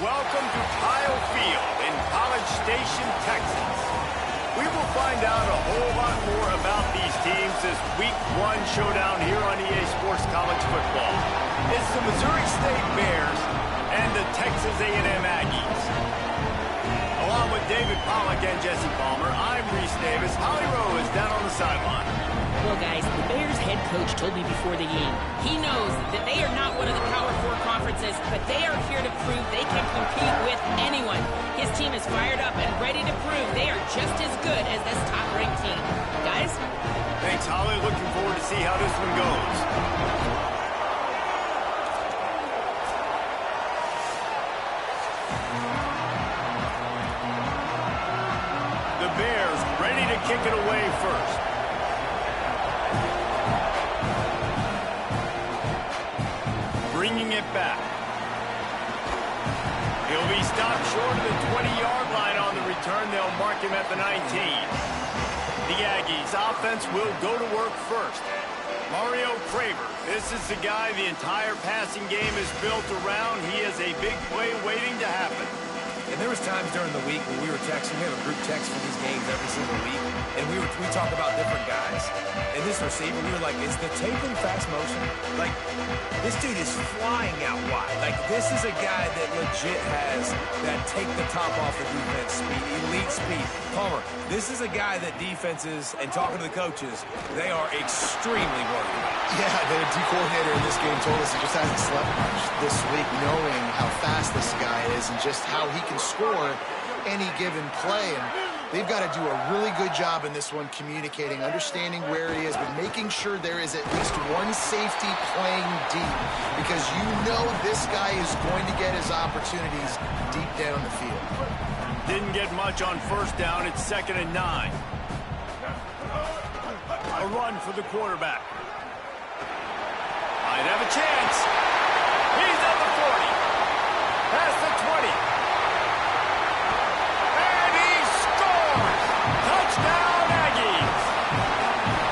welcome to Kyle Field in College Station, Texas. We will find out a whole lot more about these teams this Week 1 showdown here on EA Sports College Football. It's the Missouri State Bears and the Texas A&M Aggies. Along with David Pollack and Jesse Palmer, I'm Reese Davis. Holly Rowe is down on the sideline. Well, guys, the Bears head coach told me before the game, he knows that they are not one of the Power 4 conferences, but they are here to prove they can compete with anyone. His team is fired up and ready to prove they are just as good as this top-ranked team. Guys? Thanks, Holly. Looking forward to see how this one goes. The Bears ready to kick it away first. Bringing it back. He'll be stopped short of the 20-yard line on the return. They'll mark him at the 19. The Aggies offense will go to work first. Mario Craver. This is the guy the entire passing game is built around. He is a big play waiting to happen. And there was times during the week when we were texting. We have a group text for these games every single week. And we talk about different guys. And this receiver, we were like, is the tape in fast motion? Like, this dude is flying out wide. Like, this is a guy that legit has that take the top off the defense speed, elite speed. Palmer, this is a guy that defenses, and talking to the coaches, they are extremely worried about. Yeah, the D coordinator in this game told us he just hasn't slept much this week, knowing how fast this guy is and just how he can score any given play. And they've got to do a really good job in this one communicating, understanding where he is, but making sure there is at least one safety playing deep, because you know this guy is going to get his opportunities deep down the field. Didn't get much on first down. It's 2nd and 9. A run for the quarterback. Might have a chance. He's at the 40. Past the 20. And he scores! Touchdown, Aggies!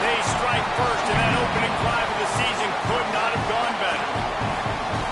They strike first, and that opening drive of the season could not have gone better.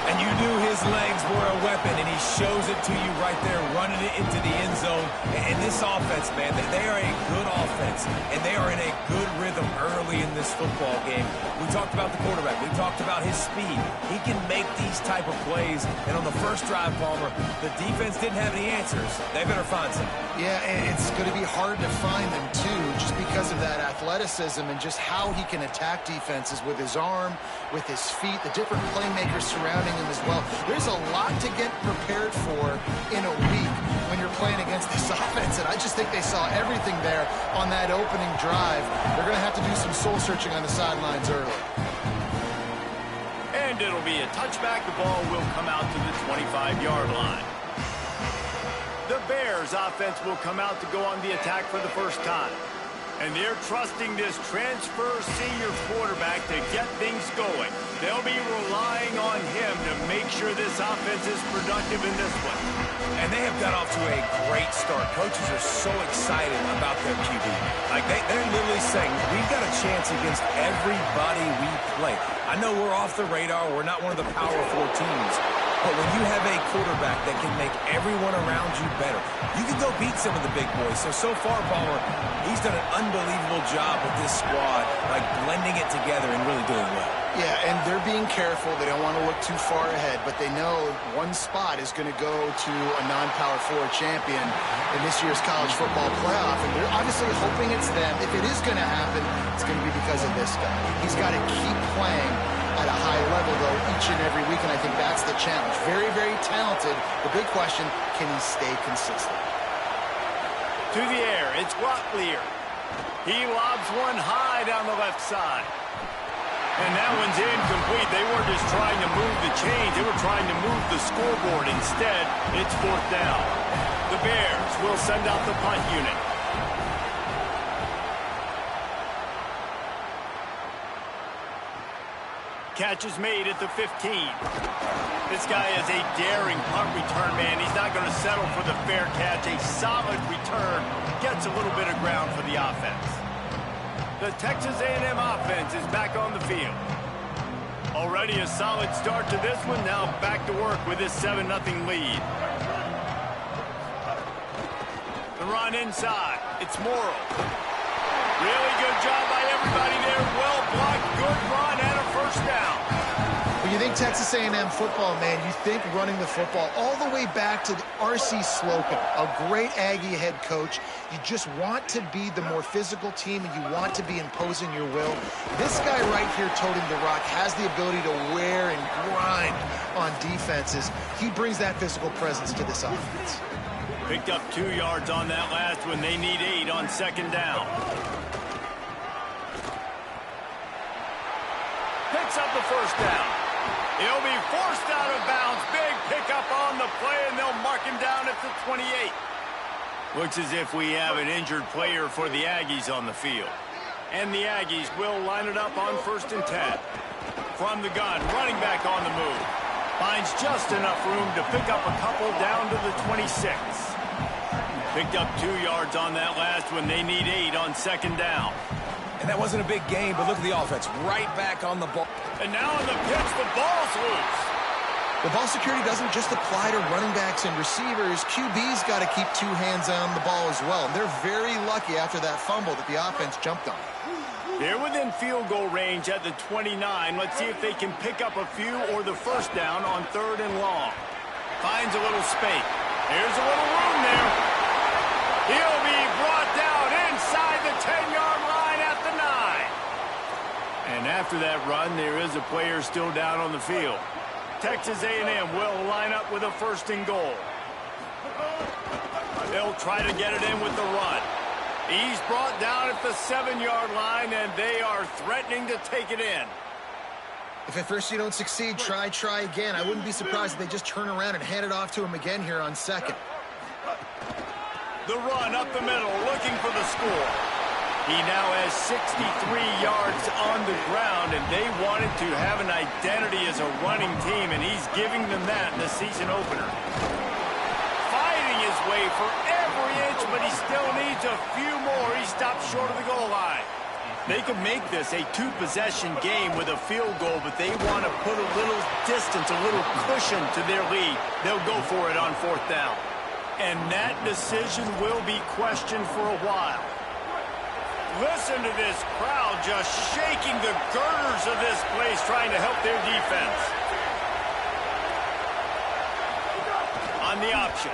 And you knew his legs were a weapon, and he shows it to you right there, running it into the end zone. And this offense, man, they are a good offense, and they are in a good rhythm early in this football game. We talked about the quarterback. We talked about his speed. He can make these type of plays. And on the first drive, Palmer, the defense didn't have any answers. They better find some. Yeah, and it's going to be hard to find them, too, just because of that athleticism and just how he can attack defenses with his arm, with his feet, the different playmakers surrounding him as well. There's a lot to get prepared for in a week when you're playing against this offense, and I just think they saw everything there on that opening drive. They're going to have to do some soul-searching on the sidelines early. And it'll be a touchback. The ball will come out to the 25-yard line. The Bears offense will come out to go on the attack for the first time. And they're trusting this transfer senior quarterback to get things going. They'll be relying on him to make sure this offense is productive in this one. And they have got off to a great start. Coaches are so excited about their QB. Like, they're literally saying, we've got a chance against everybody we play. I know we're off the radar. We're not one of the Power 4 teams. But when you have a quarterback that can make everyone around you better, you can go beat some of the big boys. So far, Palmer, he's done an unbelievable job with this squad, like blending it together and really doing well. Yeah, and they're being careful. They don't want to look too far ahead, but they know one spot is going to go to a non-Power 4 champion in this year's college football playoff, and they're obviously hoping it's them. If it is going to happen, it's going to be because of this guy. He's got to keep playing at a high level, though, each and every week, and I think that's the challenge. Very, very talented. The big question, can he stay consistent? To the air, it's Rottlier. He lobs one high down the left side. And that one's incomplete. They weren't just trying to move the chains. They were trying to move the scoreboard. Instead, it's 4th down. The Bears will send out the punt unit. Catch is made at the 15. This guy is a daring punt return man. He's not going to settle for the fair catch. A solid return. Gets a little bit of ground for the offense. The Texas A&M offense is back on the field. Already a solid start to this one. Now back to work with this 7-0 lead. run inside. It's Morrow. Really good job by everybody there. Well blocked, good run, and a first down. When you think Texas A&M football, man, you think running the football all the way back to R.C. Slocum, a great Aggie head coach. You just want to be the more physical team, and you want to be imposing your will. This guy right here toting the rock has the ability to wear and grind on defenses. He brings that physical presence to this offense. Picked up 2 yards on that last one. They need 8 on second down. Picks up the first down. He'll be forced out of bounds. Big pickup on the play, and they'll mark him down at the 28. Looks as if we have an injured player for the Aggies on the field. And the Aggies will line it up on 1st and 10. From the gun, running back on the move. Finds just enough room to pick up a couple down to the 26. Picked up 2 yards on that last one. They need 8 on second down. And that wasn't a big game, but look at the offense. Right back on the ball. And now in the pitch, the ball's loose. The ball security doesn't just apply to running backs and receivers. QB's got to keep 2 hands on the ball as well. And they're very lucky after that fumble that the offense jumped on. They're within field goal range at the 29. Let's see if they can pick up a few or the first down on 3rd and long. Finds a little space. There's a little room there. He'll be brought down inside the 10-yard line at the 9. And after that run, there is a player still down on the field. Texas A&M will line up with a 1st and goal. They'll try to get it in with the run. He's brought down at the 7-yard line, and they are threatening to take it in. If at first you don't succeed, try again. I wouldn't be surprised if they just turn around and hand it off to him again here on 2nd. The run up the middle, looking for the score. He now has 63 yards on the ground, and they wanted to have an identity as a running team, and he's giving them that in the season opener. Fighting his way for every inch, but he still needs a few more. He stops short of the goal line. They could make this a 2-possession game with a field goal, but they want to put a little distance, a little cushion to their lead. They'll go for it on 4th down. And that decision will be questioned for a while. Listen to this crowd just shaking the girders of this place, trying to help their defense. On the option.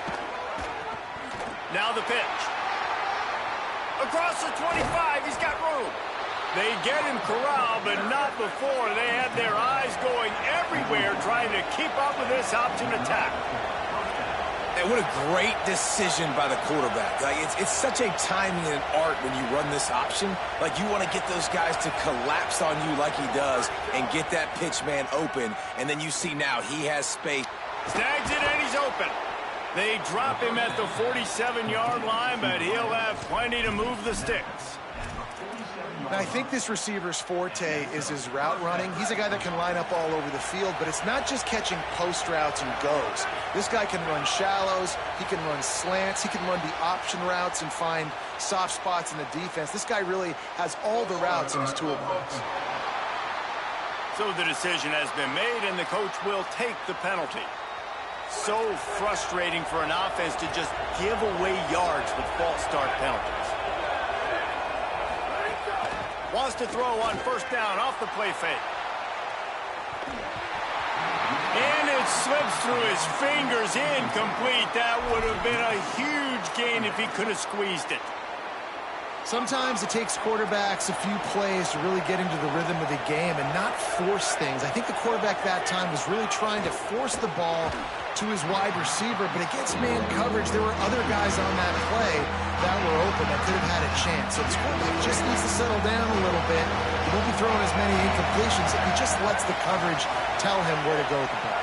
Now the pitch. Across the 25, he's got room. They get him corralled, but not before. They had their eyes going everywhere trying to keep up with this option attack. And what a great decision by the quarterback. Like it's such a timing and an art when you run this option. Like you want to get those guys to collapse on you like he does and get that pitch man open. And then you see now he has space. Snags it and he's open. They drop him at the 47-yard line, but he'll have plenty to move the sticks. Now, I think this receiver's forte is his route running. He's a guy that can line up all over the field, but it's not just catching post routes and goes. This guy can run shallows, he can run slants, he can run the option routes and find soft spots in the defense. This guy really has all the routes in his toolbox. So the decision has been made, and the coach will take the penalty. So frustrating for an offense to just give away yards with false start penalties. Wants to throw on 1st down off the play fake. And it slips through his fingers, incomplete. That would have been a huge gain if he could have squeezed it. Sometimes it takes quarterbacks a few plays to really get into the rhythm of the game and not force things. I think the quarterback that time was really trying to force the ball to his wide receiver, but against man coverage, there were other guys on that play that were open that could have had a chance. So this quarterback just needs to settle down a little bit. He won't be throwing as many incompletions if he just lets the coverage tell him where to go with the ball.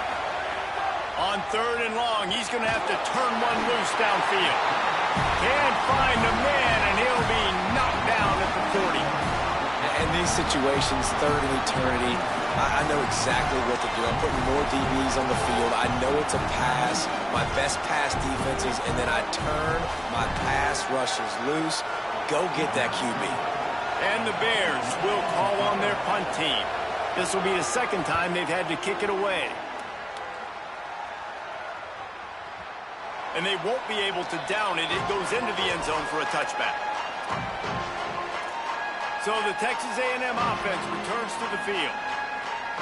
On 3rd and long, he's going to have to turn one loose downfield. Can't find a man, and he'll be knocked down at the 40. In these situations, 3rd and eternity, I know exactly what to do. I'm putting more DBs on the field. I know it's a pass, my best pass defenses, and then I turn my pass rushers loose. Go get that QB. And the Bears will call on their punt team. This will be the 2nd time they've had to kick it away. and they won't be able to down it. It goes into the end zone for a touchback. So the Texas A&M offense returns to the field.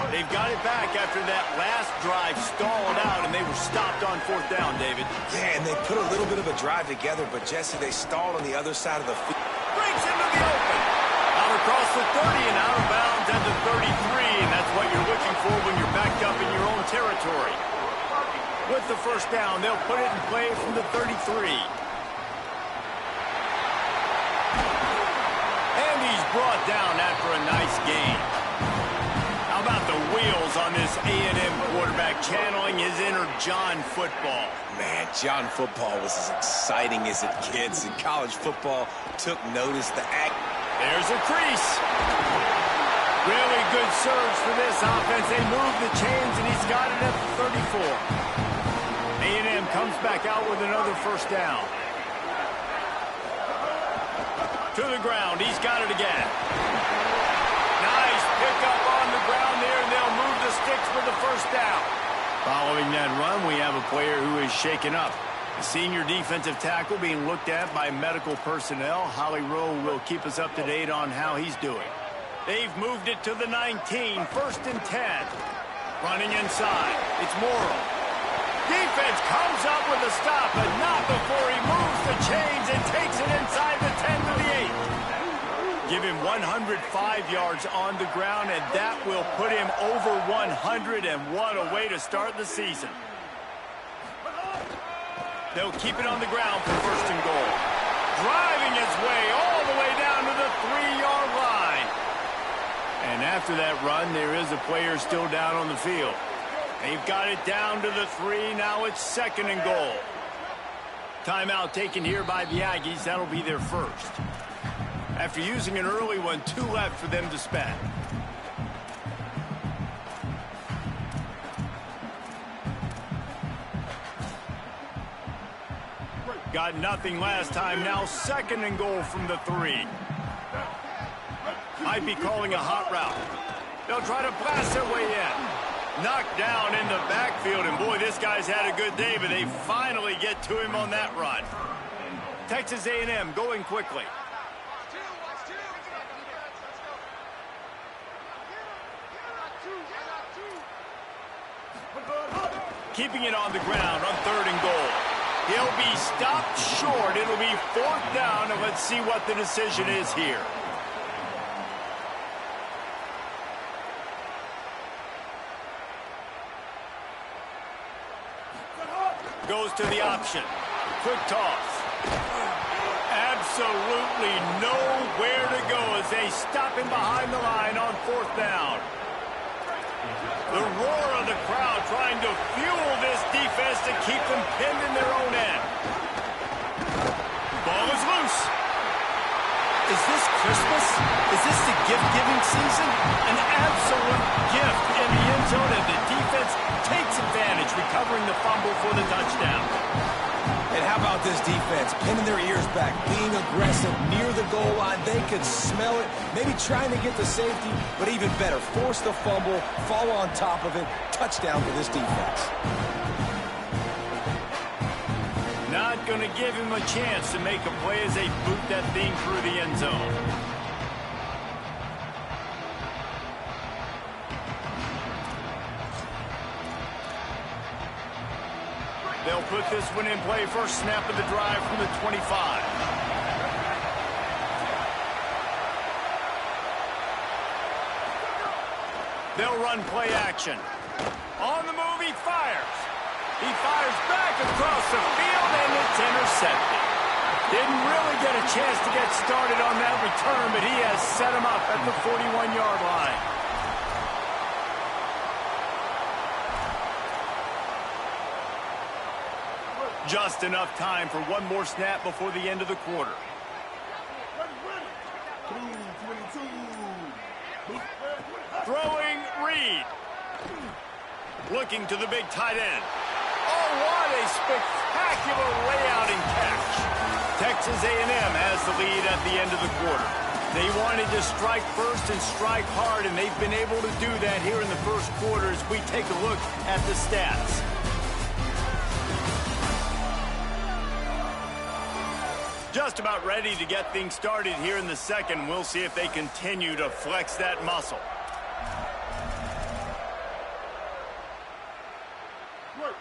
They've got it back after that last drive stalled out, and they were stopped on 4th down, David. Yeah, and they put a little bit of a drive together, but, Jesse, they stalled on the other side of the field. Breaks into the open. Out across the 30 and out of bounds at the 33, and that's what you're looking for when you're backed up in your own territory. With the first down, they'll put it in play from the 33. And he's brought down after a nice gain. How about the wheels on this A&M quarterback channeling his inner John football? Man, John football was as exciting as it gets, and college football took notice. There's a crease. Really good surge for this offense. They move the chains, and he's got it at the 34. A&M comes back out with another first down. To the ground. He's got it again. Nice pickup on the ground there, and they'll move the sticks for the first down. Following that run, we have a player who is shaken up. The senior defensive tackle being looked at by medical personnel. Holly Rowe will keep us up to date on how he's doing. They've moved it to the 19, 1st and 10. Running inside. It's Morrill. Defense comes up with a stop, but not before he moves the chains and takes it inside the 10 to the 8. Give him 105 yards on the ground, and that will put him over 100, and what a way to start the season. They'll keep it on the ground for 1st and goal. Driving his way all the way down to the 3-yard line. And after that run, there is a player still down on the field. They've got it down to the 3. Now it's 2nd and goal. Timeout taken here by the Aggies. That'll be their first. After using an early one, 2 left for them to spend. Got nothing last time. Now 2nd and goal from the 3. Might be calling a hot route. They'll try to blast their way in. Knocked down in the backfield, and boy, this guy's had a good day, but they finally get to him on that run. Texas A&M going quickly. Keeping it on the ground on 3rd and goal. He'll be stopped short. It'll be 4th down, and let's see what the decision is here. Goes to the option. Quick toss. Absolutely nowhere to go as they stop him behind the line on 4th down. The roar of the crowd trying to fuel this defense to keep them pinned in their own end. Ball is loose. Is this Christmas? Is this the gift-giving season? An absolute gift in the end zone, and the defense takes advantage, recovering the fumble for the touchdown. And how about this defense? Pinning their ears back, being aggressive near the goal line. They could smell it, maybe trying to get the safety, but even better, force the fumble, fall on top of it. Touchdown for this defense. Not going to give him a chance to make a play as they boot that thing through the end zone. They'll put this one in play. First snap of the drive from the 25. They'll run play action. On the move, he fires. He fires back across the field, and it's intercepted. Didn't really get a chance to get started on that return, but he has set him up at the 41-yard line. Just enough time for one more snap before the end of the quarter. Throwing Reed. Looking to the big tight end. Oh, what a spectacular layout and catch. Texas A&M has the lead at the end of the quarter. They wanted to strike first and strike hard, and they've been able to do that here in the first quarter as we take a look at the stats. Just about ready to get things started here in the second. We'll see if they continue to flex that muscle.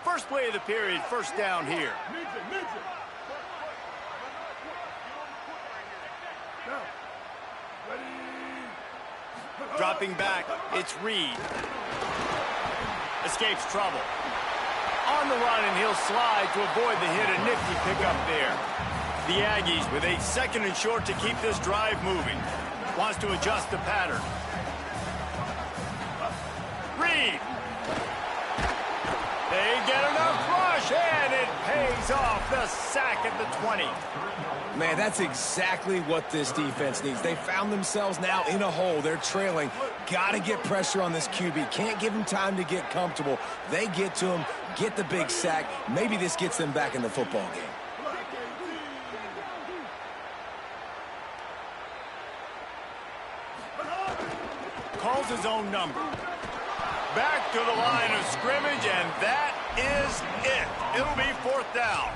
First play of the period, first down here. Dropping back, it's Reed. Escapes trouble. On the run, and he'll slide to avoid the hit. A nifty pickup there. The Aggies with a second and short to keep this drive moving. Wants to adjust the pattern. Reed. They get enough rush, and it pays off. The sack at the 20. Man, that's exactly what this defense needs. They found themselves now in a hole. They're trailing. Got to get pressure on this QB. Can't give him time to get comfortable. They get to him, get the big sack. Maybe this gets them back in the football game. Calls his own number. Back to the line of scrimmage, and that is it. It'll be fourth down.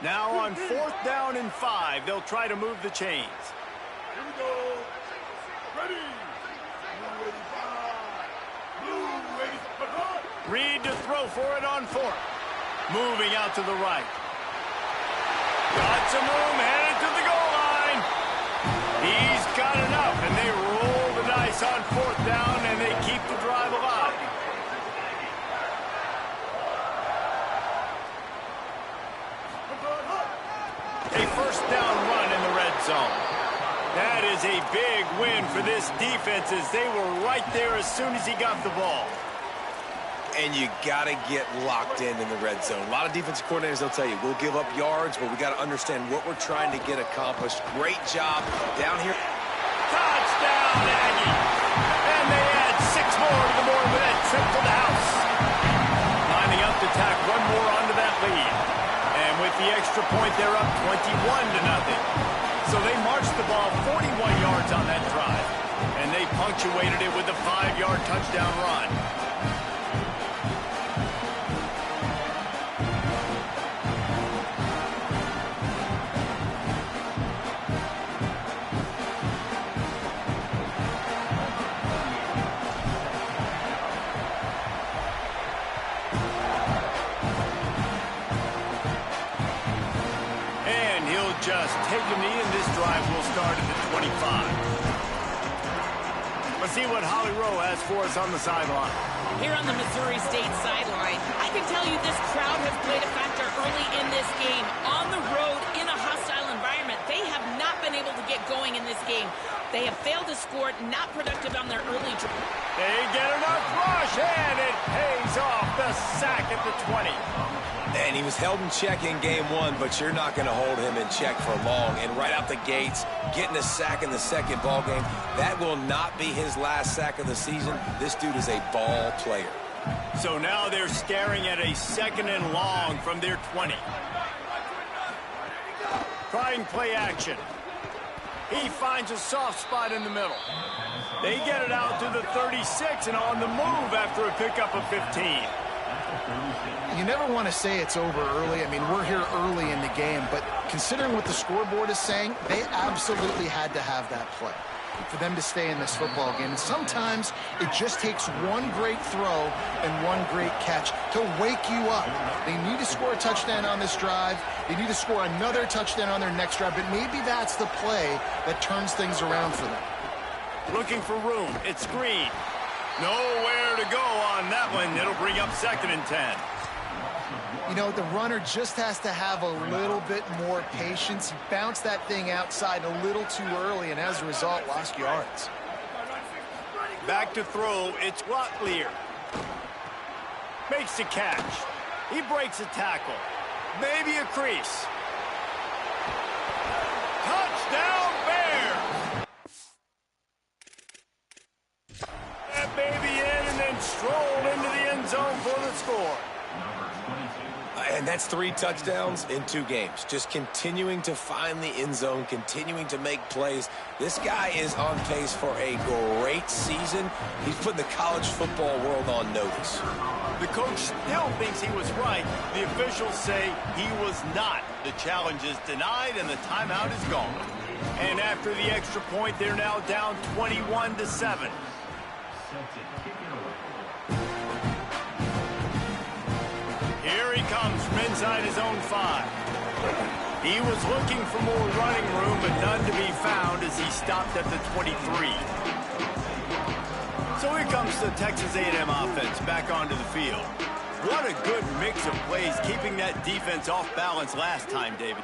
Now on fourth down and 5, they'll try to move the chains. Here we go. Ready. Reed to throw for it on fourth. Moving out to the right. Got some room, headed to the goal line. He's got enough, and they roll the dice on fourth down, and they keep the drive alive. A first down run in the red zone. That is a big win for this defense, as they were right there as soon as he got the ball. And you got to get locked in the red zone. A lot of defensive coordinators, they'll tell you, we'll give up yards, but we got to understand what we're trying to get accomplished. Great job down here. Touchdown, Aggie. And they add 6 more to the board with that trip to the house. Lining up to tack one more onto that lead. And with the extra point, they're up 21-0. So they marched the ball 41 yards on that drive. And they punctuated it with a 5-yard touchdown run. Just take a knee, and this drive will start at the 25. Let's see what Holly Rowe has for us on the sideline. Here on the Missouri State sideline, I can tell you this crowd has played a factor early in this game. On the road, in a hostile environment, they have not been able to get going in this game. They have failed to score, not productive on their early drive. They get enough rush, and it pays off. The sack at the 20. And he was held in check in game 1, but you're not going to hold him in check for long. And right out the gates, getting a sack in the second ball game, that will not be his last sack of the season. This dude is a ball player. So now they're staring at a second and long from their 20. Trying play action. He finds a soft spot in the middle. They get it out to the 36 and on the move after a pickup of 15. You never want to say it's over early. I mean, we're here early in the game, but considering what the scoreboard is saying, they absolutely had to have that play for them to stay in this football game. And sometimes it just takes one great throw and one great catch to wake you up. They need to score a touchdown on this drive. They need to score another touchdown on their next drive, but maybe that's the play that turns things around for them. Looking for room. It's Green. Nowhere to go on that one. It'll bring up second and 10. You know, the runner just has to have a little bit more patience. He bounced that thing outside a little too early, and as a result, lost yards. Back to throw. It's Watlier. Makes the catch. He breaks a tackle. Maybe a crease. Touchdown, Bears! That baby in and then strolled into the end zone for the score. And that's 3 touchdowns in 2 games. Just continuing to find the end zone, continuing to make plays. This guy is on pace for a great season. He's putting the college football world on notice. The coach still thinks he was right. The officials say he was not. The challenge is denied and the timeout is gone. And after the extra point, they're now down 21-7. Here he comes from inside his own 5. He was looking for more running room, but none to be found as he stopped at the 23. So here comes the Texas A&M offense back onto the field. What a good mix of plays, keeping that defense off balance last time, David.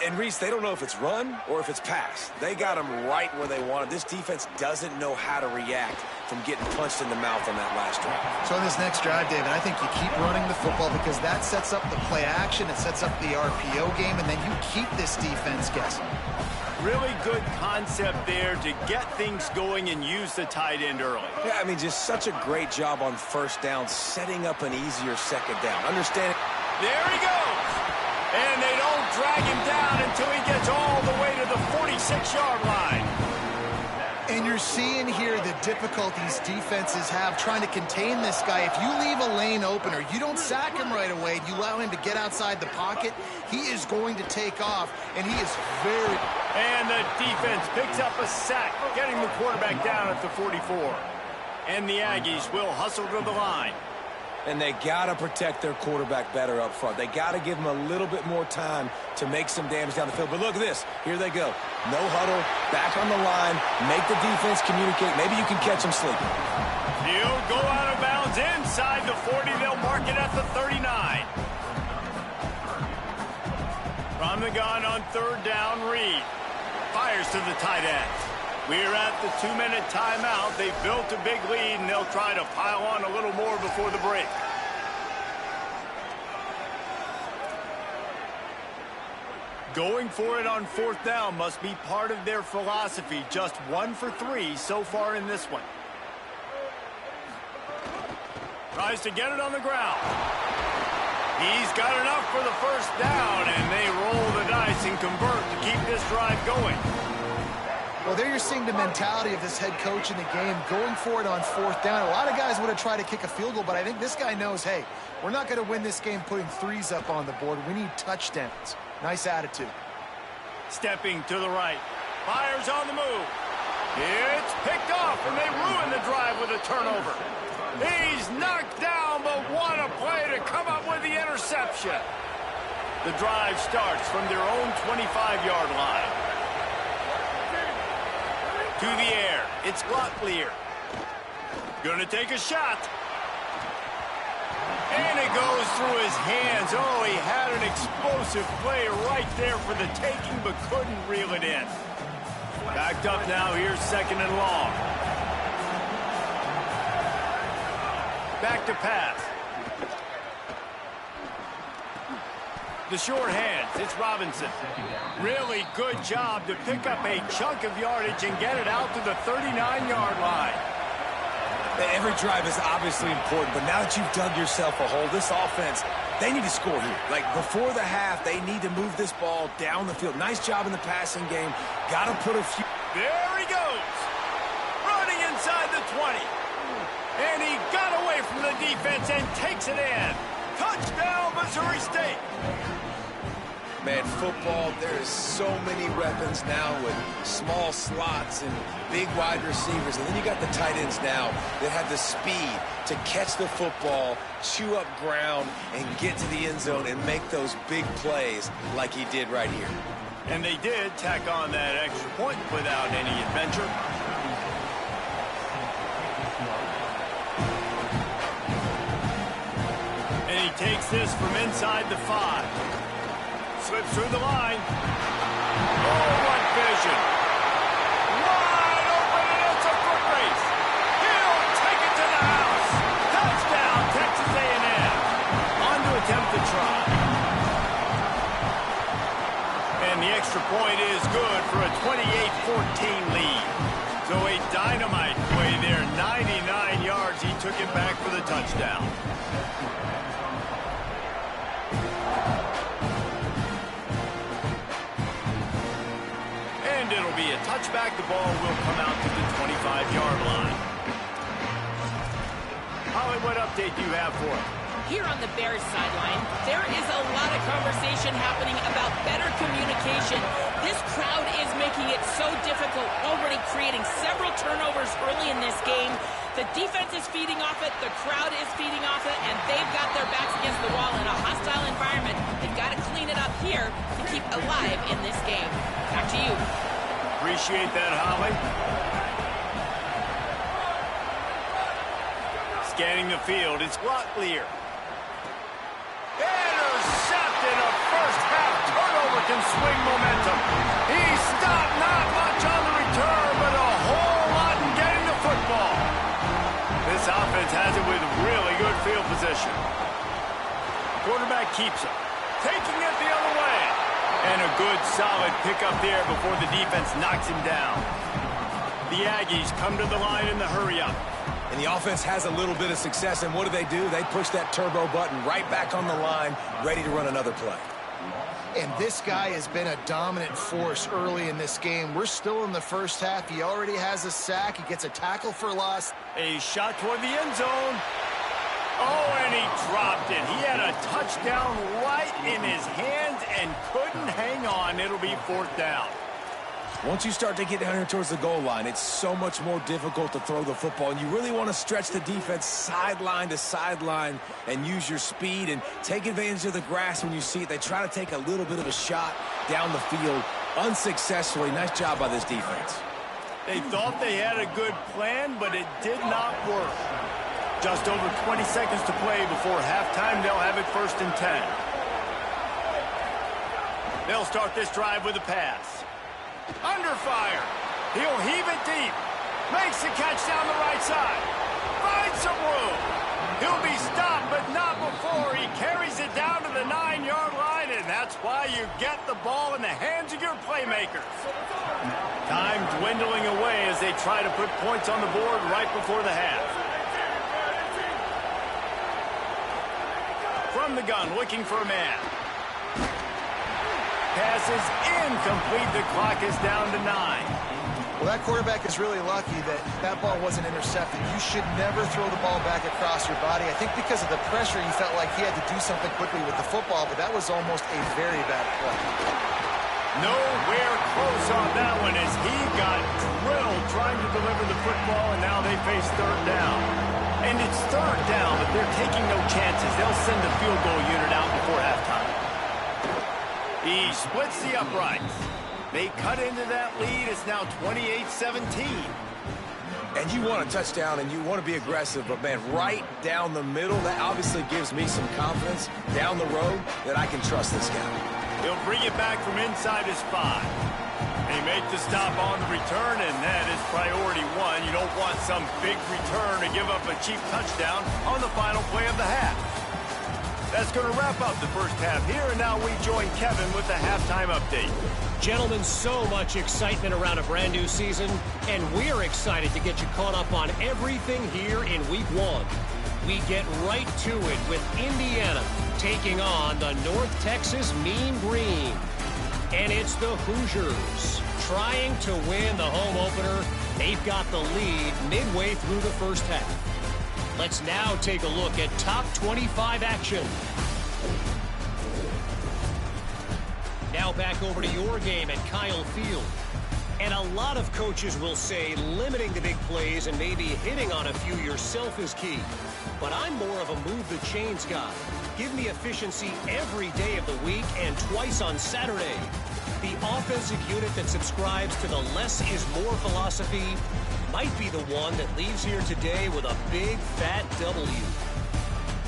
And Reese, they don't know if it's run or if it's pass. They got them right where they wanted. This defense doesn't know how to react from getting punched in the mouth on that last drive. So in this next drive, David, I think you keep running the football because that sets up the play action, it sets up the RPO game, and then you keep this defense guessing. Really good concept there to get things going and use the tight end early. Yeah, I mean, just such a great job on first down, setting up an easier second down. Understand? There he goes. And they don't drag him down until he gets all the way to the 46-yard line. And you're seeing here the difficulties defenses have trying to contain this guy. If you leave a lane open or you don't sack him right away, you allow him to get outside the pocket, he is going to take off, and he is very... And the defense picks up a sack, getting the quarterback down at the 44. And the Aggies will hustle to the line. And they got to protect their quarterback better up front. They got to give him a little bit more time to make some damage down the field. But look at this. Here they go. No huddle, back on the line, make the defense communicate. Maybe you can catch them sleeping. He'll go out of bounds inside the 40. They'll mark it at the 39. From the gun on 3rd down, Reed fires to the tight end. We're at the 2-minute timeout. They've built a big lead, and they'll try to pile on a little more before the break. Going for it on 4th down must be part of their philosophy. Just 1 for 3 so far in this one. Tries to get it on the ground. He's got enough for the 1st down, and they roll the dice and convert to keep this drive going. Well, there you're seeing the mentality of this head coach in the game, going for it on 4th down. A lot of guys would have tried to kick a field goal, but I think this guy knows, hey, we're not going to win this game putting 3s up on the board. We need touchdowns. Nice attitude. Stepping to the right. Fires on the move. It's picked off, and they ruin the drive with a turnover. He's knocked down, but what a play to come up with the interception. The drive starts from their own 25-yard line. To the air. It's Locklear. Gonna take a shot. And it goes through his hands. Oh, he had an explosive play right there for the taking, but couldn't reel it in. Backed up now. Here's 2nd and long. Back to pass. The short hands. It's Robinson. Really good job to pick up a chunk of yardage and get it out to the 39-yard line. Every drive is obviously important, but now that you've dug yourself a hole, this offense, they need to score here. Like, before the half, they need to move this ball down the field. Nice job in the passing game. Got to put a few... There he goes. Running inside the 20. And he got away from the defense and takes it in. Touchdown, Missouri State. Man, football, there is so many weapons now with small slots and big wide receivers. And then you got the tight ends now that have the speed to catch the football, chew up ground, and get to the end zone and make those big plays like he did right here. And they did tack on that extra point without any adventure. And he takes this from inside the 5. Slips through the line. Oh, what vision. Wide open, and it's a foot race. He'll take it to the house. Touchdown, Texas A&M. On to attempt the try. And the extra point is good for a 28-14 lead. So a dynamite play there. 99 yards. He took it back for the touchdown. back, the ball will come out to the 25-yard line. Holly, what update do you have for us? Here on the Bears sideline, there is a lot of conversation happening about better communication. This crowd is making it so difficult, already creating several turnovers early in this game. The defense is feeding off it, the crowd is feeding off it, and they've got their backs against the wall in a hostile environment. They've got to clean it up here to keep alive in this game. Back to you. Appreciate that, Holly. Scanning the field, it's Locklear. Intercepted. A first-half turnover can swing momentum. He stopped, not much on the return, but a whole lot in getting the football. This offense has it with really good field position. Quarterback keeps it, taking it the other way. And a good, solid pickup there before the defense knocks him down. The Aggies come to the line in the hurry-up. And the offense has a little bit of success, and what do? They push that turbo button right back on the line, ready to run another play. And this guy has been a dominant force early in this game. We're still in the first half. He already has a sack. He gets a tackle for loss. A shot toward the end zone. Oh, and he dropped it. He had a touchdown right in his hands and couldn't hang on. It'll be fourth down. Once you start to get down here towards the goal line, it's so much more difficult to throw the football, and you really want to stretch the defense sideline to sideline and use your speed and take advantage of the grass when you see it. They try to take a little bit of a shot down the field unsuccessfully. Nice job by this defense. They thought they had a good plan, but it did not work. Just over 20 seconds to play before halftime. They'll have it 1st and 10. They'll start this drive with a pass. Under fire. He'll heave it deep. Makes the catch down the right side. Finds some room. He'll be stopped, but not before he carries it down to the 9-yard line, and that's why you get the ball in the hands of your playmakers. Time dwindling away as they try to put points on the board right before the half. From the gun, looking for a man. Pass is incomplete. The clock is down to 9. Well, that quarterback is really lucky that that ball wasn't intercepted. You should never throw the ball back across your body. I think because of the pressure, he felt like he had to do something quickly with the football, but that was almost a very bad play. Nowhere close on that one as he got drilled trying to deliver the football, and now they face 3rd down. And it's 3rd down, but they're taking no chances. They'll send the field goal unit out before halftime. He splits the uprights. They cut into that lead. It's now 28-17. And you want a touchdown, and you want to be aggressive, but, man, right down the middle, that obviously gives me some confidence down the road that I can trust this guy. He'll bring it back from inside his 5. They make the stop on the return, and that is priority 1. You don't want some big return to give up a cheap touchdown on the final play of the half. That's going to wrap up the first half here, and now we join Kevin with the halftime update. Gentlemen, so much excitement around a brand new season, and we're excited to get you caught up on everything here in Week 1. We get right to it with Indiana taking on the North Texas Mean Green. And it's the Hoosiers trying to win the home opener. They've got the lead midway through the first half. Let's now take a look at top 25 action. Now back over to your game at Kyle Field. And a lot of coaches will say limiting the big plays and maybe hitting on a few yourself is key. But I'm more of a move the chains guy. Give me efficiency every day of the week and twice on Saturday. The offensive unit that subscribes to the less is more philosophy might be the one that leaves here today with a big fat W.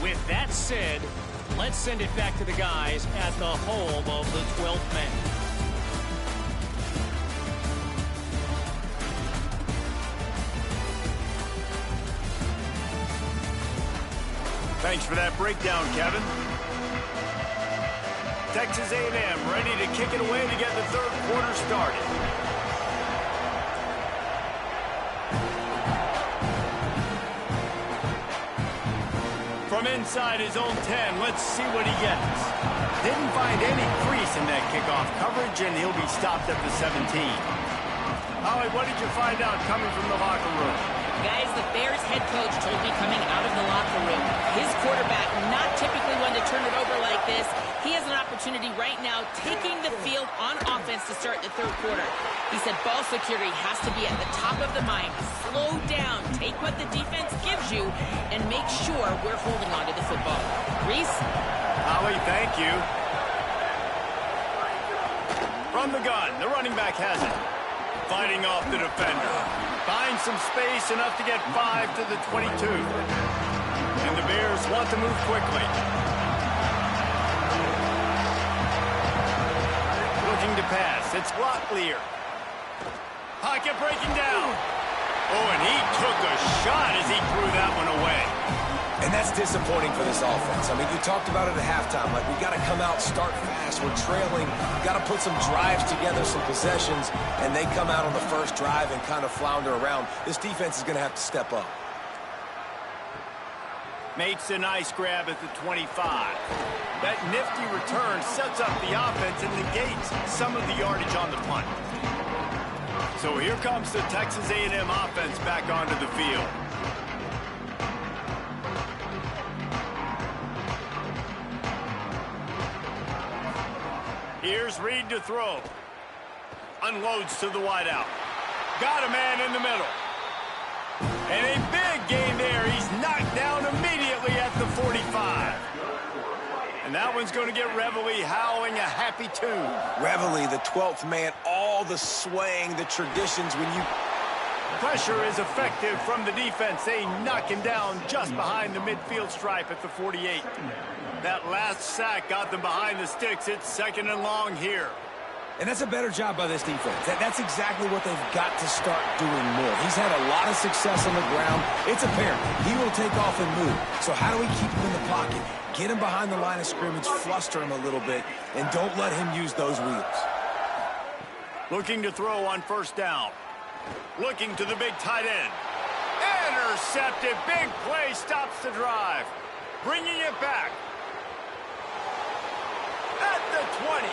With that said, let's send it back to the guys at the home of the 12th man. Thanks for that breakdown, Kevin. Texas A&M ready to kick it away to get the 3rd quarter started. From inside his own 10, let's see what he gets. Didn't find any crease in that kickoff coverage, and he'll be stopped at the 17. Holly, what did you find out coming from the locker room? Guys, the Bears head coach told me coming out of the locker room, his quarterback, not typically one to turn it over like this. He has an opportunity right now taking the field on offense to start the third quarter. He said ball security has to be at the top of the mind. Slow down, take what the defense gives you, and make sure we're holding on to the football. Reese? Holly, thank you. From the gun, the running back has it. Fighting off the defender. Finds some space, enough to get 5 to the 22. And the Bears want to move quickly. Looking to pass. It's Locklear. Pocket breaking down. Oh, and he took a shot as he threw that one away. And that's disappointing for this offense. I mean, you talked about it at halftime. Like, we got to come out, start fast. We're trailing. Got to put some drives together, some possessions, and they come out on the first drive and kind of flounder around. This defense is going to have to step up. Makes a nice grab at the 25. That nifty return sets up the offense and negates some of the yardage on the punt. So here comes the Texas A&M offense back onto the field. Here's Reed to throw. Unloads to the wideout. Got a man in the middle. And a big gain there. He's knocked down immediately at the 45. And that one's going to get Reveille howling a happy tune. Reveille, the 12th man, all the swaying, the traditions when you... Pressure is effective from the defense. They knock him down just behind the midfield stripe at the 48. That last sack got them behind the sticks. It's 2nd and long here. And that's a better job by this defense. That's exactly what they've got to start doing more. He's had a lot of success on the ground. It's apparent. He will take off and move. So how do we keep him in the pocket? Get him behind the line of scrimmage, fluster him a little bit, and don't let him use those wheels. Looking to throw on first down. Looking to the big tight end. Intercepted. Big play stops the drive. Bringing it back. At the 20.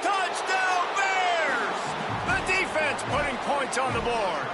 Touchdown Bears! The defense putting points on the board.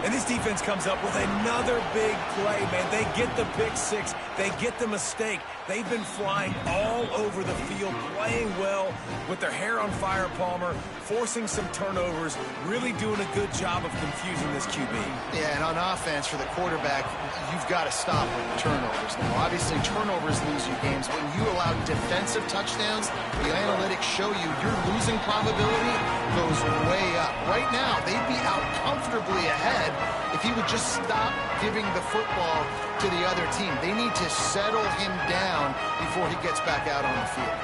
And this defense comes up with another big play, man. They get the pick six. They get the mistake. They've been flying all over the field, playing well with their hair on fire, Palmer, forcing some turnovers, really doing a good job of confusing this QB. Yeah, and on offense for the quarterback, you've got to stop with the turnovers. Now, obviously, turnovers lose you games. When you allow defensive touchdowns, the analytics show you your losing probability goes way up. Right now, they'd be out comfortably ahead if he would just stop giving the football to the other team. They need to settle him down before he gets back out on the field.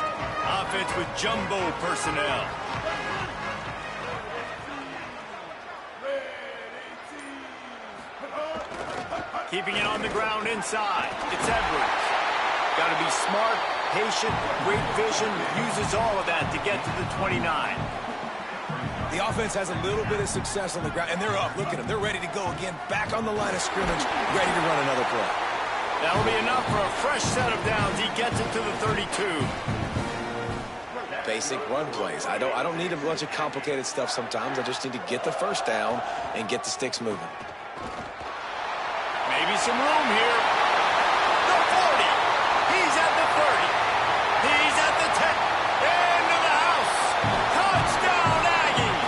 Offense with jumbo personnel. Keeping it on the ground inside. It's Edwards. Got to be smart, patient, great vision, uses all of that to get to the 29. The offense has a little bit of success on the ground, and they're up. Look at them. They're ready to go again, back on the line of scrimmage, ready to run another play. That'll be enough for a fresh set of downs. He gets it to the 32. Basic run plays. I don't need a bunch of complicated stuff sometimes. I just need to get the first down and get the sticks moving. Maybe some room here. The 40. He's at the 30. He's at the 10. Into the house. Touchdown, Aggie.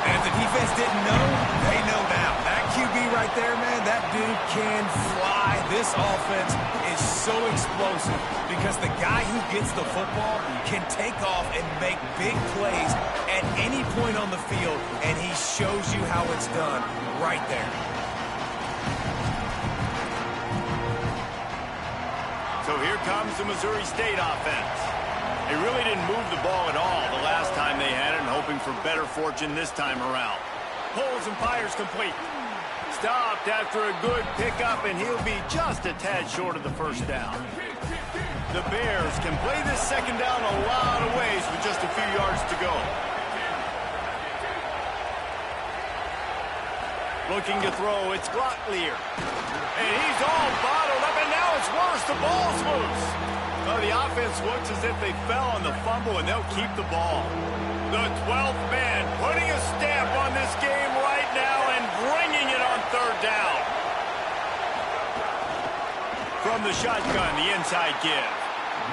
And if the defense didn't know, they know now. That QB right there, man, that dude can fly. This offense is so explosive because the guy who gets the football can take off and make big plays at any point on the field, and he shows you how it's done right there. So here comes the Missouri State offense. They really didn't move the ball at all the last time they had it, and hoping for better fortune this time around. Pulls and fires complete. Stopped after a good pickup, and he'll be just a tad short of the first down. The Bears can play this second down a lot of ways with just a few yards to go. Looking to throw, it's Locklear. And he's all bottled up, and now it's worse. The ball's loose. Well, the offense looks as if they fell on the fumble, and they'll keep the ball. The 12th man putting a stamp on this game right now and bringing it on third down. From the shotgun, the inside give.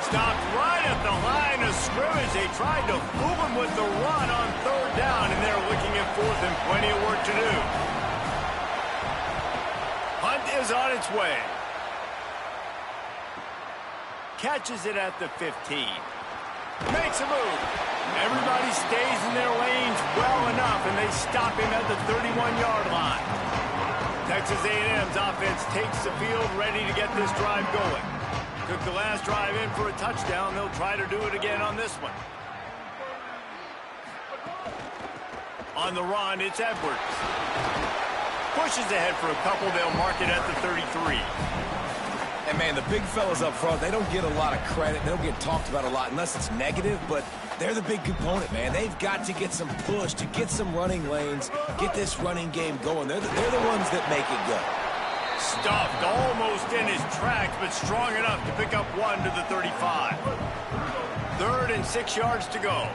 Stopped right at the line of scrimmage. They tried to fool him with the run on third down, and they're looking at fourth and plenty of work to do. Hunt is on its way. Catches it at the 15. Makes a move. Everybody stays in their lanes well enough, and they stop him at the 31-yard line. Texas A&M's offense takes the field, ready to get this drive going. Took the last drive in for a touchdown. They'll try to do it again on this one. On the run, it's Edwards. Pushes ahead for a couple. They'll mark it at the 33. And, man, the big fellas up front, they don't get a lot of credit. They don't get talked about a lot unless it's negative, but they're the big component, man. They've got to get some push, to get some running lanes, get this running game going. They're the ones that make it go. Stuffed almost in his tracks, but strong enough to pick up one to the 35. 3rd and 6 yards to go.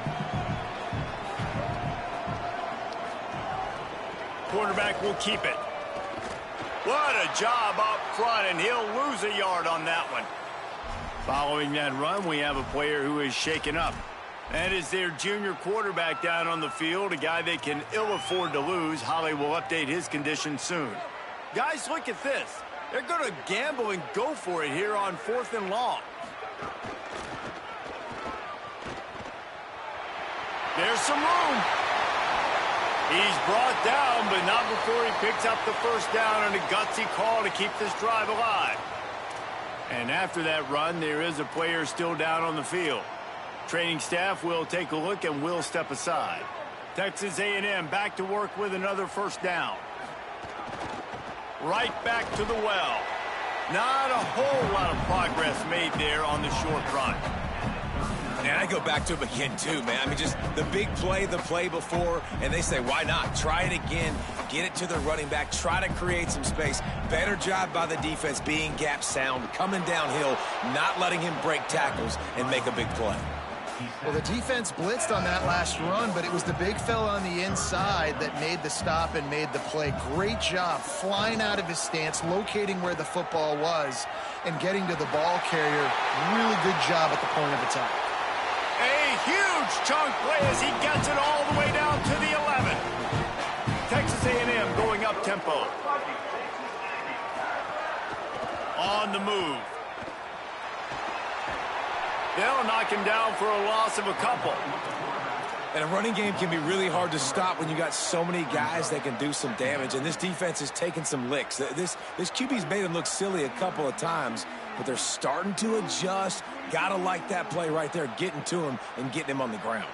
Quarterback will keep it. What a job up front, and he'll lose a yard on that one. Following that run, we have a player who is shaken up. That is their junior quarterback down on the field, a guy they can ill afford to lose. Holly will update his condition soon. Guys, look at this. They're going to gamble and go for it here on 4th and long. There's some room. He's brought down, but not before he picks up the first down on a gutsy call to keep this drive alive. And after that run, there is a player still down on the field. Training staff will take a look and will step aside. Texas A&M back to work with another first down. Right back to the well. Not a whole lot of progress made there on the short run. And I go back to him again, too, man. I mean, just the big play, the play before, and they say, why not? Try it again, get it to the running back, try to create some space. Better job by the defense being gap sound, coming downhill, not letting him break tackles and make a big play. Well, the defense blitzed on that last run, but it was the big fella on the inside that made the stop and made the play. Great job flying out of his stance, locating where the football was, and getting to the ball carrier. Really good job at the point of attack. A huge chunk play as he gets it all the way down to the 11. Texas A&M going up tempo. On the move. They'll knock him down for a loss of a couple. And a running game can be really hard to stop when you got so many guys that can do some damage. And this defense is taking some licks. This QB's made him look silly a couple of times, but they're starting to adjust. Gotta like that play right there, getting to him and getting him on the ground.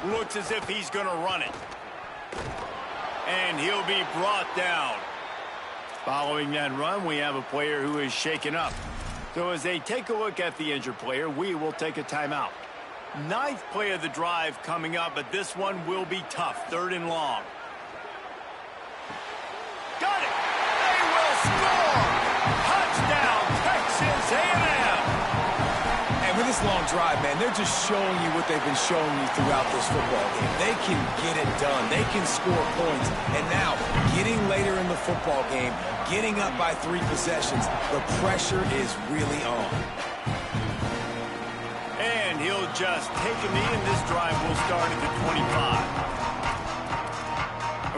Looks as if he's going to run it. And he'll be brought down. Following that run, we have a player who is shaken up. So as they take a look at the injured player, we will take a timeout. 9th play of the drive coming up, but this one will be tough. 3rd and long. Got it! They will score! Touchdown, Texas A&M! And with this long drive, man, they're just showing you what they've been showing you throughout this football game. They can get it done. They can score points. And now, getting later in the football game, getting up by 3 possessions, the pressure is really on. And he'll just take a knee, and this drive will start at the 25.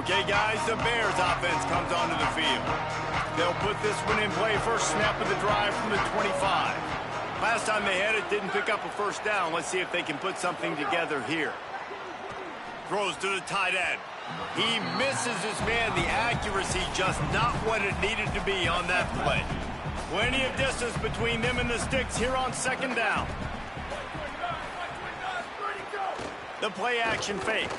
Okay, guys, the Bears offense comes onto the field. They'll put this one in play. First snap of the drive from the 25. Last time they had it, didn't pick up a first down. Let's see if they can put something together here. Throws to the tight end. He misses his man. The accuracy just not what it needed to be on that play. Plenty of distance between them and the sticks here on 2nd down. The play action fake.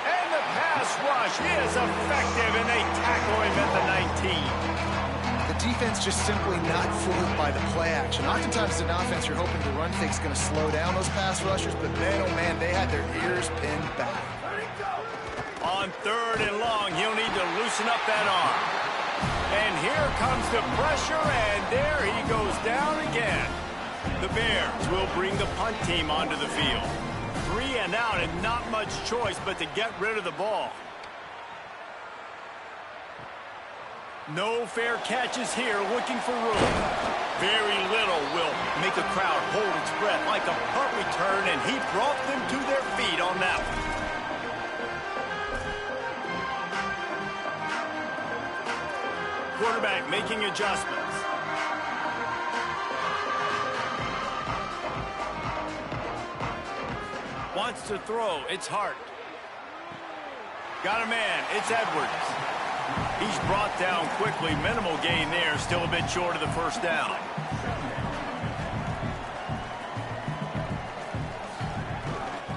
And the pass rush is effective, and they tackle him at the 19. The defense just simply not fooled by the play action. Oftentimes, as an offense, you're hoping the run fake's going to slow down those pass rushers, but man, oh man, they had their ears pinned back. On 3rd and long, he'll need to loosen up that arm. And here comes the pressure, and there he goes down again. The Bears will bring the punt team onto the field. 3 and out, and not much choice but to get rid of the ball. No fair catches here, looking for room. Very little will make a crowd hold its breath like a punt return, and he brought them to their feet on that one. Quarterback making adjustments. Wants to throw. It's Hart. Got a man. It's Edwards. He's brought down quickly. Minimal gain there. Still a bit short of the first down.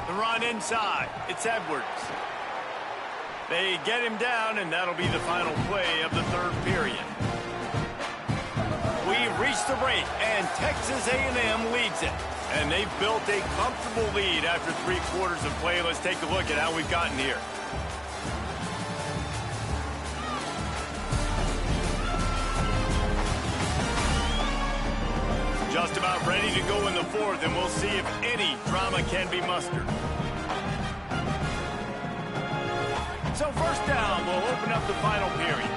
The run inside. It's Edwards. They get him down, and that'll be the final play of the third period. We've reached the break, and Texas A&M leads it. And they've built a comfortable lead after 3 quarters of play. Let's take a look at how we've gotten here. Just about ready to go in the fourth, and we'll see if any drama can be mustered. So first down, we'll open up the final period.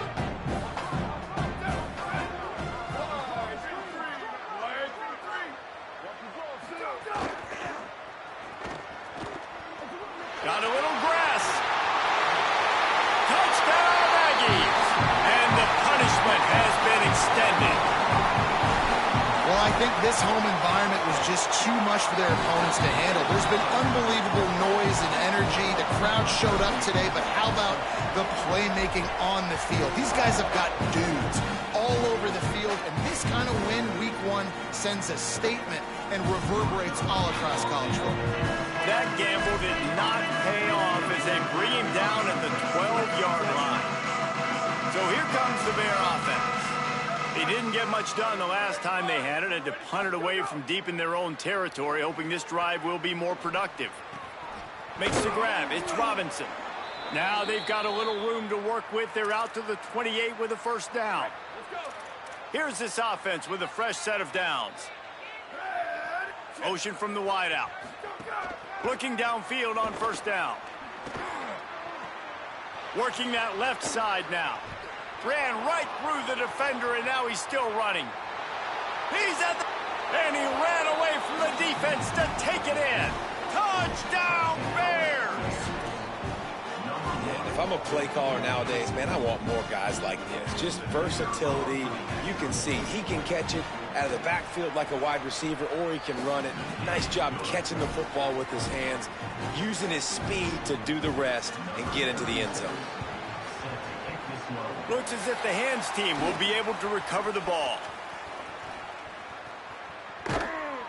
Got a little grass. Touchdown, Aggies! And the punishment has been extended. Well, I think this home environment was just too much for their opponents to handle. There's been unbelievable noise and energy. The crowd showed up today, but how about the playmaking on the field? These guys have got dudes all over the field, and this kind of win week 1 sends a statement and reverberates all across college football. That gamble did not pay off as they bring him down at the 12-yard line. So here comes the Bear offense. They didn't get much done the last time they had it, and to punt it away from deep in their own territory, hoping this drive will be more productive. Makes the grab. It's Robinson. Now they've got a little room to work with. They're out to the 28 with a first down. Here's this offense with a fresh set of downs. Motion from the wideout. Looking downfield on first down. Working that left side now. Ran right through the defender, and now he's still running. He's at the... And he ran away from the defense to take it in. Touchdown, Bears! If I'm a play caller nowadays, man, I want more guys like this. Just versatility. You can see he can catch it out of the backfield like a wide receiver, or he can run it. Nice job catching the football with his hands, using his speed to do the rest and get into the end zone. Looks as if the hands team will be able to recover the ball.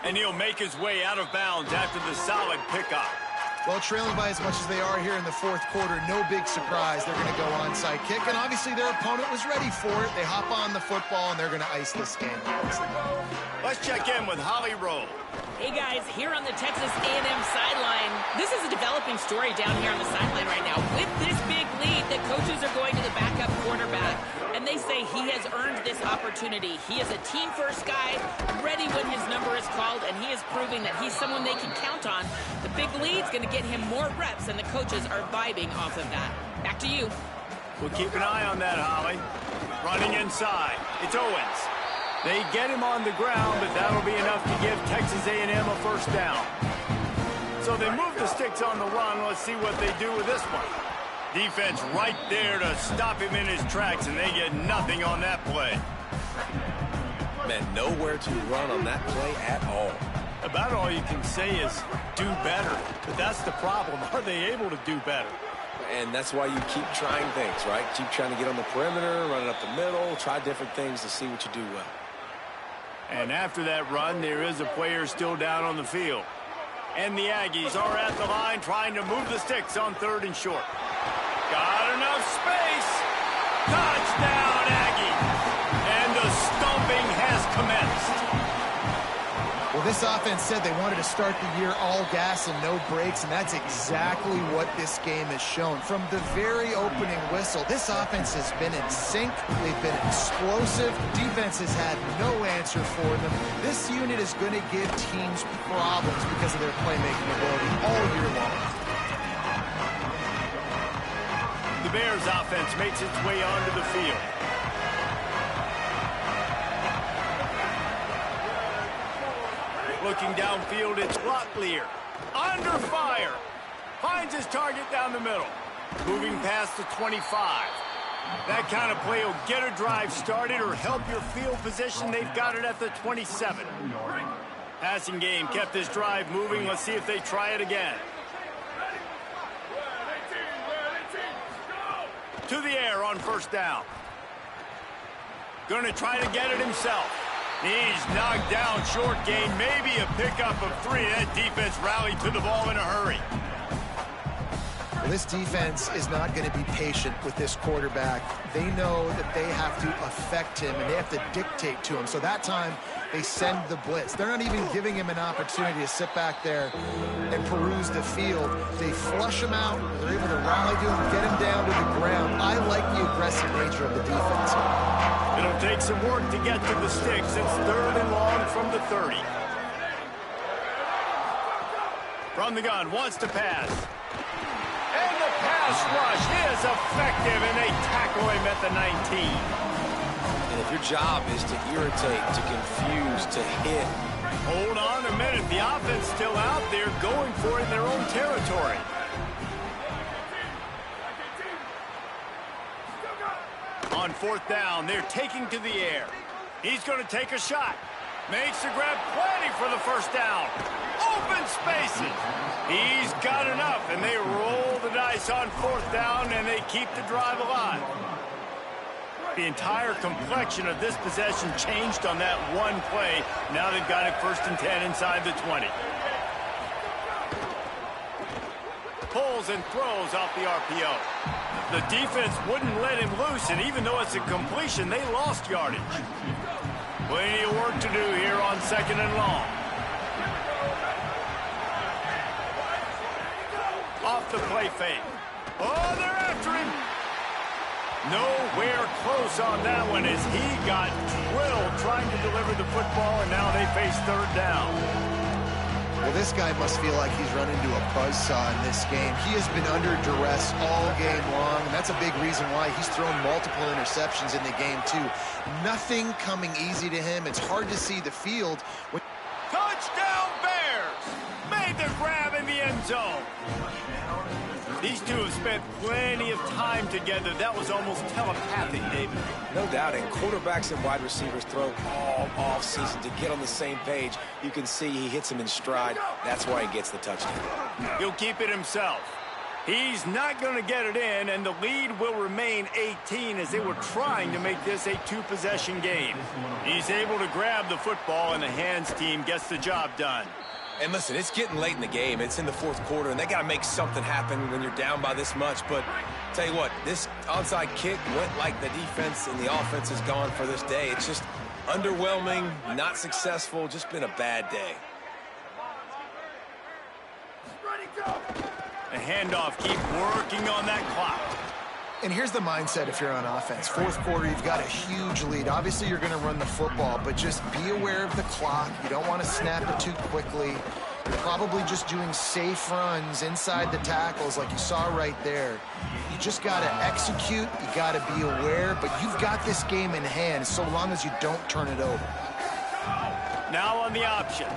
And he'll make his way out of bounds after the solid pickup. Well, trailing by as much as they are here in the fourth quarter, no big surprise. They're going to go onside kick, and obviously their opponent was ready for it. They hop on the football, and they're going to ice this game. Let's check in with Holly Rowe. Hey guys, here on the Texas A&M sideline, this is a developing story down here on the sideline right now. With this big lead, the coaches are going to the backup quarterback, and they say he has earned this opportunity. He is a team-first guy, ready when his number is called, and he is proving that he's someone they can count on. The big lead's going to get him more reps, and the coaches are vibing off of that. Back to you. We'll keep an eye on that, Holly. Running inside. It's Owens. They get him on the ground, but that'll be enough to give Texas A&M a first down. So they move the sticks on the run. Let's see what they do with this one. Defense right there to stop him in his tracks, and they get nothing on that play. Man, nowhere to run on that play at all. About all you can say is do better. But that's the problem. Are they able to do better? And that's why you keep trying things, right? Keep trying to get on the perimeter, run it up the middle, try different things to see what you do well. And after that run, there is a player still down on the field. And the Aggies are at the line trying to move the sticks on 3rd and short. Got enough space. Touchdown, Aggies. And the stomping has commenced. Well, This offense said they wanted to start the year all gas and no brakes, and that's exactly what this game has shown. From the very opening whistle, this offense has been in sync. They've been explosive. Defense has had no answer for them. This unit is going to give teams problems because of their playmaking ability all year long. The Bears offense makes its way onto the field. Looking downfield, it's Locklear. Under fire. Finds his target down the middle. Moving past the 25. That kind of play will get a drive started or help your field position. They've got it at the 27. Passing game kept this drive moving. Let's see if they try it again. To the air on first down. Going to try to get it himself. He's knocked down, short gain, maybe a pickup of 3. That defense rallied to the ball in a hurry. Well, this defense is not going to be patient with this quarterback. They know that they have to affect him, and they have to dictate to him. So that time, they send the blitz. They're not even giving him an opportunity to sit back there and peruse the field. They flush him out. They're able to rally to him, get him down to the ground. I like the aggressive nature of the defense. It'll take some work to get to the sticks. It's 3rd and long from the 30. From the gun, wants to pass. And the pass rush is effective, and they tackle him at the 19. And if your job is to irritate, to confuse, to hit. Hold on a minute. The offense still out there going for it in their own territory. On 4th down, they're taking to the air. He's going to take a shot. Makes the grab, plenty for the first down. Open spaces. He's got enough, and they roll the dice on 4th down, and they keep the drive alive. The entire complexion of this possession changed on that one play. Now they've got it 1st and 10 inside the 20. Pulls and throws off the RPO. The defense wouldn't let him loose, and even though it's a completion, they lost yardage. Plenty of work to do here on 2nd and long. Off the play fake. Oh, they're after him. Nowhere close on that one as he got drilled trying to deliver the football, and now they face 3rd down. Well, this guy must feel like he's run into a buzzsaw in this game. He has been under duress all game long, and that's a big reason why he's thrown multiple interceptions in the game, too. Nothing coming easy to him. It's hard to see the field. Touchdown, Bears! Made the grab in the end zone. These two have spent plenty of time together. That was almost telepathic, David. No doubt, and quarterbacks and wide receivers throw all offseason to get on the same page. You can see he hits him in stride. That's why he gets the touchdown. He'll keep it himself. He's not going to get it in, and the lead will remain 18 as they were trying to make this a 2-possession game. He's able to grab the football, and the hands team gets the job done. And listen, it's getting late in the game. It's in the 4th quarter, and they got to make something happen when you're down by this much. But tell you what, this onside kick went like the defense and the offense is gone for this day. It's just underwhelming, not successful, just been a bad day. A handoff, keep working on that clock. And here's the mindset if you're on offense. 4th quarter, you've got a huge lead. Obviously, you're going to run the football, but just be aware of the clock. You don't want to snap it too quickly. You're probably just doing safe runs inside the tackles like you saw right there. You just got to execute. You got to be aware, but you've got this game in hand so long as you don't turn it over. Now on the option.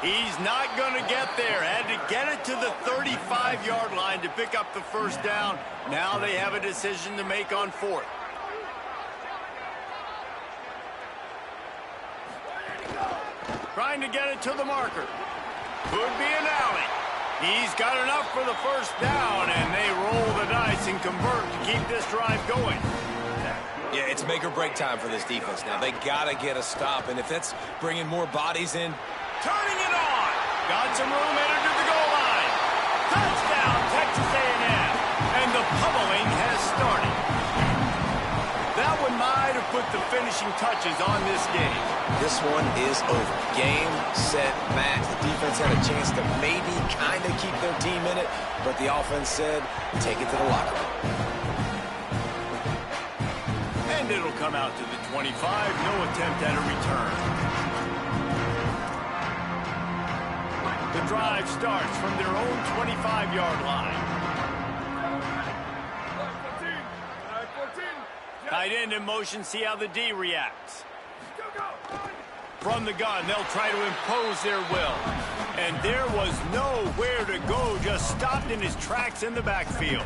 He's not going to get there. Had to get it to the 35-yard line to pick up the first down. Now they have a decision to make on 4th. Trying to get it to the marker. Could be an alley. He's got enough for the first down, and they roll the dice and convert to keep this drive going. Yeah, it's make or break time for this defense now. They got to get a stop, and if that's bringing more bodies in, turning it on. Got some room headed to the goal line. Touchdown, Texas A&M. And the pummeling has started. That one might have put the finishing touches on this game. This one is over. Game, set, match. The defense had a chance to maybe kind of keep their team in it, but the offense said, take it to the locker room. And it'll come out to the 25. No attempt at a return. The drive starts from their own 25-yard line. Tight end in motion, see how the D reacts. From the gun, they'll try to impose their will. And there was nowhere to go, just stopped in his tracks in the backfield.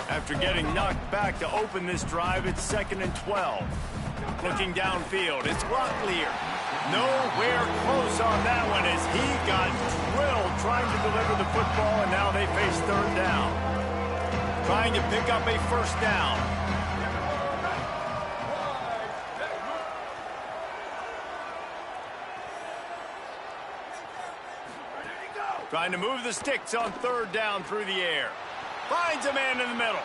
After getting knocked back to open this drive, it's 2nd and 12. Looking downfield, it's Locklear. Nowhere close on that one as he got drilled trying to deliver the football, and now they face 3rd down. Trying to pick up a 1st down. Trying to move the sticks on 3rd down through the air. Finds a man in the middle.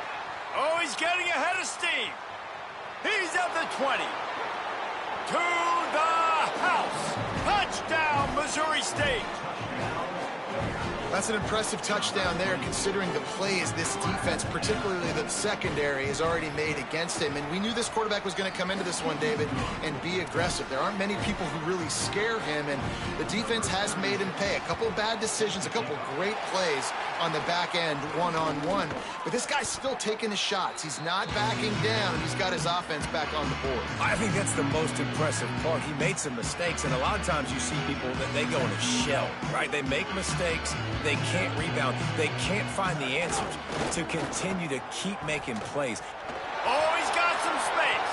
Oh, he's getting ahead of steam. He's at the 20. To the house. Touchdown, Missouri State. That's an impressive touchdown there, considering the plays this defense, particularly the secondary, has already made against him. And we knew this quarterback was going to come into this one, David, and be aggressive. There aren't many people who really scare him, and the defense has made him pay. A couple bad decisions, a couple great plays on the back end, one-on-one. But this guy's still taking his shots. He's not backing down, and he's got his offense back on the board. I think that's the most impressive part. He made some mistakes, and a lot of times you see people that they go in a shell, right? They make mistakes. They can't rebound. They can't find the answers to continue to keep making plays. Oh, he's got some space.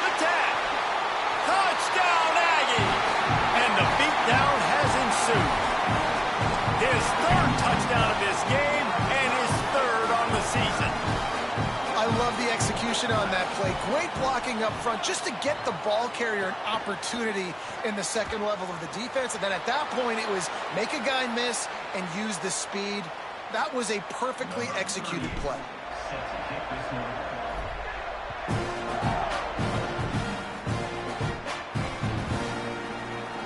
The tag. Touchdown, Aggie. And the beatdown has ensued. His 3rd touchdown of this game and his 3rd on the season. I love the execution on that play. Great blocking up front just to get the ball carrier an opportunity in the second level of the defense. And then at that point, it was make a guy miss and use the speed. That was a perfectly executed play.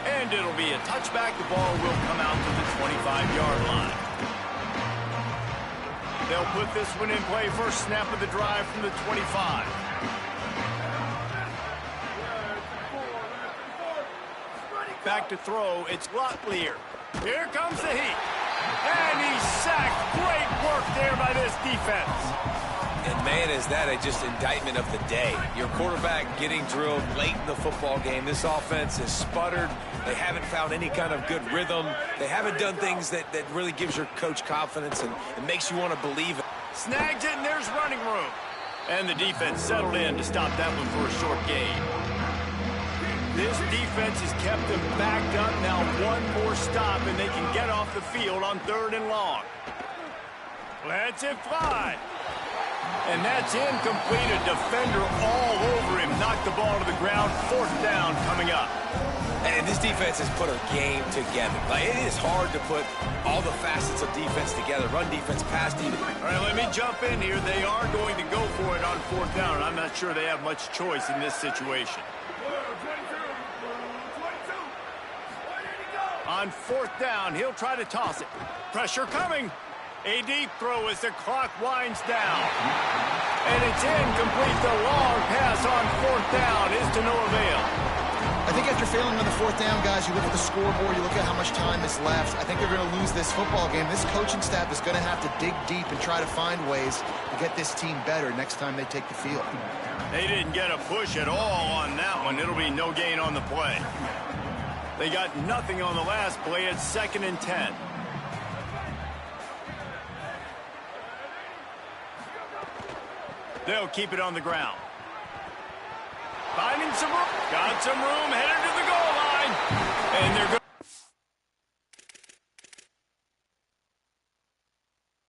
And it'll be a touchback. The ball will come out to the 25-yard line. They'll put this one in play. First snap of the drive from the 25. Back to throw. It's Locklear. Here comes the heat. And he's sacked. Great work there by this defense. And man, is that just indictment of the day. Your quarterback getting drilled late in the football game. This offense is sputtered. They haven't found any kind of good rhythm. They haven't done things that really gives your coach confidence and it makes you want to believe it. Snags it, and there's running room. And the defense settled in to stop that one for a short gain. This defense has kept them backed up. Now one more stop, and they can get off the field on 3rd and long. Let's it fly. And that's incomplete. A defender all over him. Knocked the ball to the ground. 4th down coming up. And this defense has put a game together. Like, it is hard to put all the facets of defense together. Run defense, pass defense. All right, let me jump in here. They are going to go for it on 4th down, and I'm not sure they have much choice in this situation. On 4th down, he'll try to toss it. Pressure coming. A deep throw as the clock winds down. And it's incomplete. The long pass on 4th down is to no avail. I think after failing on the 4th down, guys, you look at the scoreboard, you look at how much time is left. I think they're going to lose this football game. This coaching staff is going to have to dig deep and try to find ways to get this team better next time they take the field. They didn't get a push at all on that one. It'll be no gain on the play. They got nothing on the last play. It's 2nd and 10. They'll keep it on the ground. Finding some room. Got some room. Headed to the goal line. And they're going.